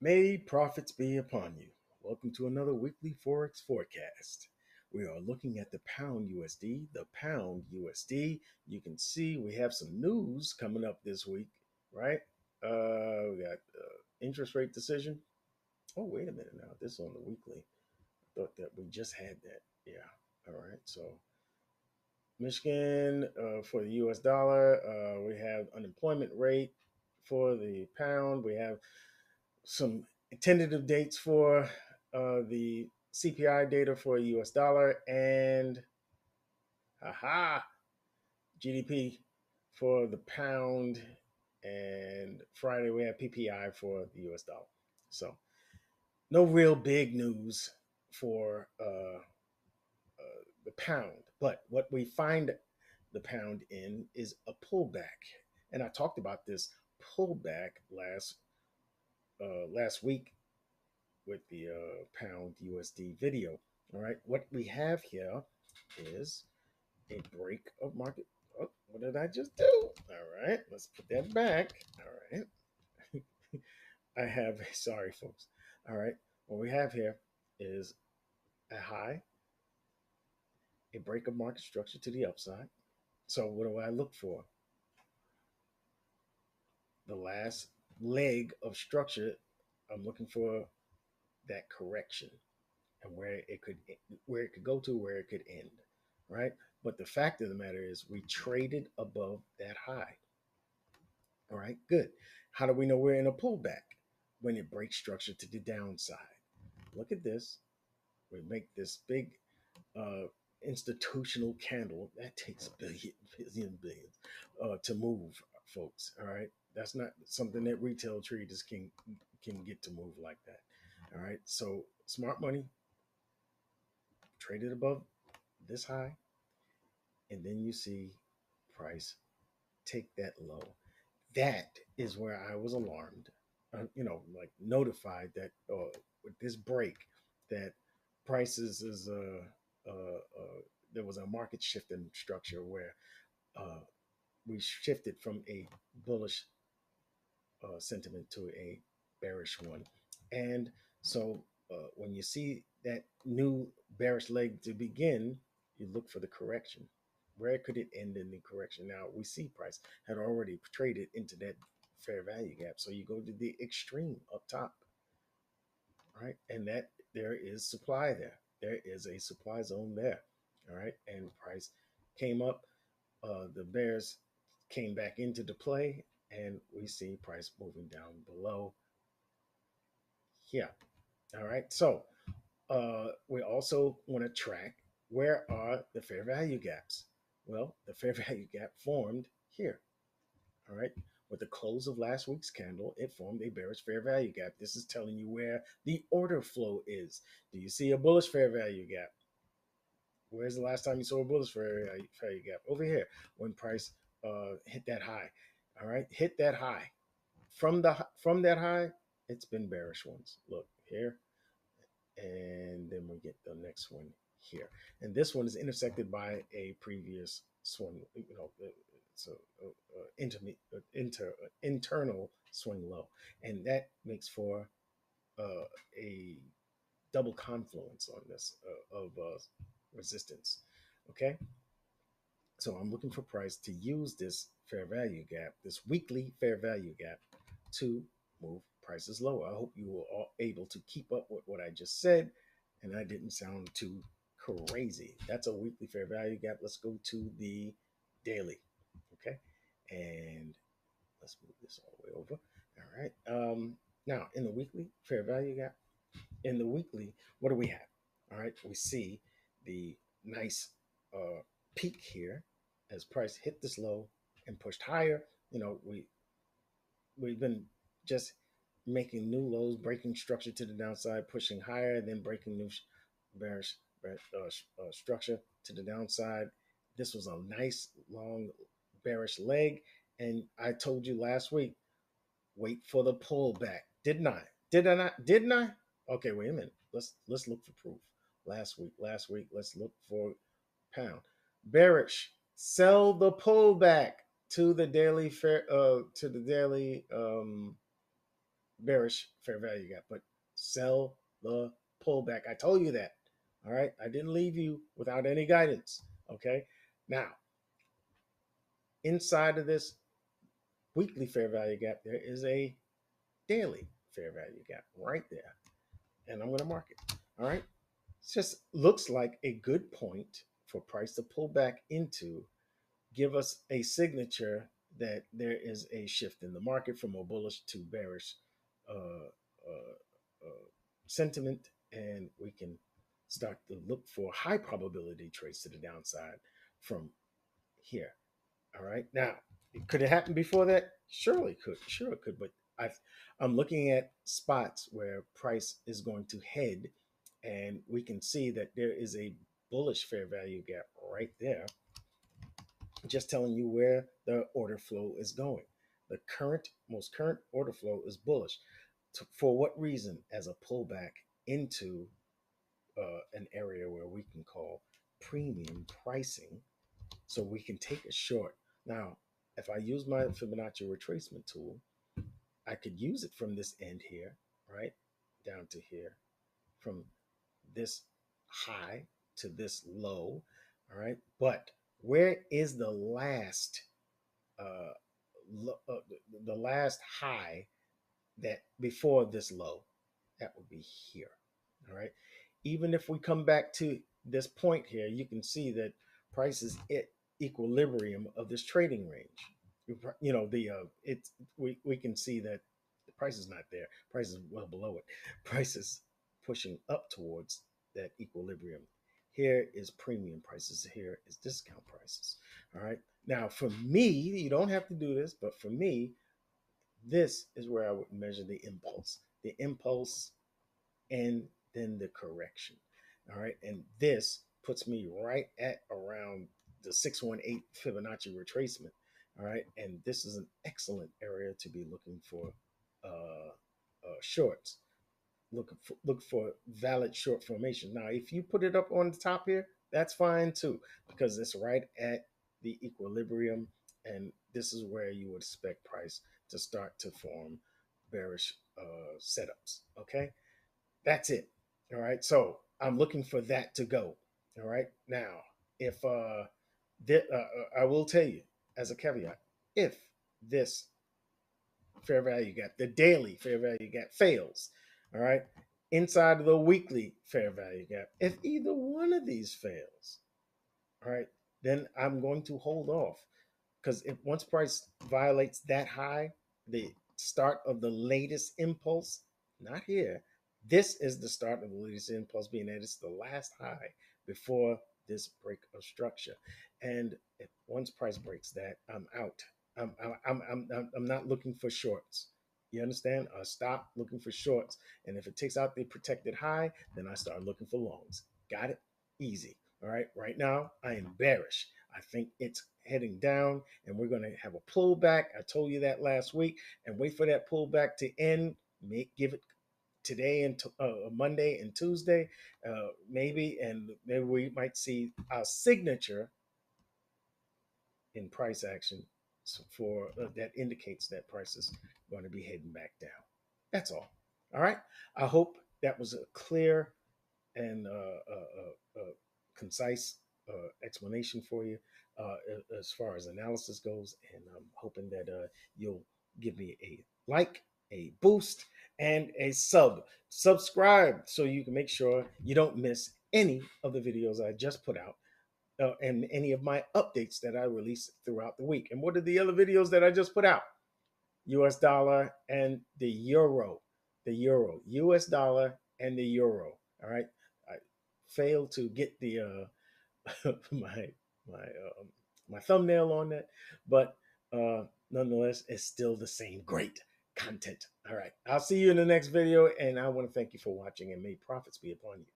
May profits be upon you. Welcome to another weekly Forex forecast. We are looking at the pound USD. The pound USD. You can see we have some news coming up this week, right? We got interest rate decision. Oh, wait a minute now. This is on the weekly. I thought that we just had that. Yeah. All right. So Michigan for the US dollar. We have unemployment rate for the pound. We have some tentative dates for the CPI data for US dollar and haha GDP for the pound. And Friday we have PPI for the US dollar. So no real big news for the pound. But what we find the pound in is a pullback. And I talked about this pullback last week with the pound USD video. All right, what we have here is a break of market. Oh, what did I just do? All right, let's put that back. All right, I have, sorry folks. All right, what we have here is a high, a break of market structure to the upside. So what do I look for? The last leg of structure. I'm looking for that correction and where it could go to, where it could end, right? But the fact of the matter is we traded above that high. All right, good. How do we know we're in a pullback? When it breaks structure to the downside. Look at this. We make this big institutional candle that takes billions to move, folks. All right, that's not something that retail traders can get to move like that. All right, so smart money traded above this high, and then you see price take that low. That is where I was alarmed, like notified that with this break, that prices is there was a market shift in structure where uh, we shifted from a bullish sentiment to a bearish one, and so when you see that new bearish leg to begin, you look for the correction. Where could it end in the correction? Now we see price had already traded into that fair value gap, so you go to the extreme up top, right? And that there is supply there. There is a supply zone there, all right. And price came up. The bears came back into the play, and we see price moving down below. Yeah, all right. So we also want to track where are the fair value gaps. Well, the fair value gap formed here. All right. With the close of last week's candle, it formed a bearish fair value gap. This is telling you where the order flow is. Do you see a bullish fair value gap? Where's the last time you saw a bullish fair value gap? Over here, when price hit that high. All right, hit that high. From that high, it's been bearish ones. Look here, and then we get the next one here, and this one is intersected by a previous swing. It's internal swing low, and that makes for a double confluence on this of resistance. Okay, so I'm looking for price to use this fair value gap, this weekly fair value gap, to move prices lower. I hope you were all able to keep up with what I just said, and I didn't sound too crazy. That's a weekly fair value gap. Let's go to the daily. Okay, and let's move this all the way over. All right. Now in the weekly fair value gap, in the weekly, what do we have? All right, we see the nice peak here as price hit this low and pushed higher. We've been just making new lows, breaking structure to the downside, pushing higher, then breaking new bearish structure to the downside. This was a nice long bearish leg, and I told you last week, wait for the pullback. Didn't I? Did I not? Didn't I? Okay, wait a minute. Let's look for proof. Last week, let's look for pound. Bearish. Sell the pullback to the daily fair to the daily bearish fair value gap, but sell the pullback. I told you that. All right. I didn't leave you without any guidance. Okay. Now, inside of this weekly fair value gap, there is a daily fair value gap right there. And I'm going to mark it. All right. It just looks like a good point for price to pull back into, give us a signature that there is a shift in the market from a bullish to bearish uh, uh, sentiment, and we can start to look for high probability trades to the downside from here. All right. Now, could it happen before that? Surely could. Sure it could. But I'm looking at spots where price is going to head, and we can see that there is a bullish fair value gap right there, just telling you where the order flow is going. The most current order flow is bullish. For what reason? As a pullback into an area where we can call premium pricing, so we can take a short. Now, if I use my Fibonacci retracement tool, I could use it from this end here, right, down to here, from this high to this low, all right. But where is the last uh, the last high that before this low? That would be here. All right. Even if we come back to this point here, you can see that price is at equilibrium of this trading range. You know, we can see that the price is not there. Price is well below it. Price is pushing up towards that equilibrium. Here is premium prices. Here is discount prices. All right. Now, for me, you don't have to do this, but for me, this is where I would measure the impulse. The impulse and then the correction. All right. And this puts me right at around the 618 Fibonacci retracement. All right. And this is an excellent area to be looking for shorts. Look for valid short formation. Now, if you put it up on the top here, that's fine too, because it's right at the equilibrium. And this is where you would expect price to start to form bearish setups. Okay. That's it. All right. So I'm looking for that to go. All right. Now, if I will tell you as a caveat, if this fair value gap, the daily fair value gap fails, all right, inside of the weekly fair value gap, if either one of these fails, all right, then I'm going to hold off, because if once price violates that high, the start of the latest impulse, not here, this is the start of the latest impulse, being that it's the last high before this break of structure. And if once price breaks that, I'm out. I'm not looking for shorts. You understand? I stop looking for shorts. And if it takes out the protected high, then I start looking for longs. Got it? Easy. All right. Right now, I am bearish. I think it's heading down, and we're going to have a pullback. I told you that last week, and wait for that pullback to end. Give it today and Monday and Tuesday, maybe, and maybe we might see our signature in price action for that indicates that price is going to be heading back down. That's all. All right. I hope that was a clear and concise explanation for you as far as analysis goes. And I'm hoping that you'll give me a like, a boost, and a subscribe, so you can make sure you don't miss any of the videos I just put out, and any of my updates that I release throughout the week. And what are the other videos that I just put out? US dollar and the euro. The euro, US dollar and the euro. All right. I failed to get the my my my thumbnail on that, but nonetheless, it's still the same great content. All right. I'll see you in the next video, and I want to thank you for watching, and may profits be upon you.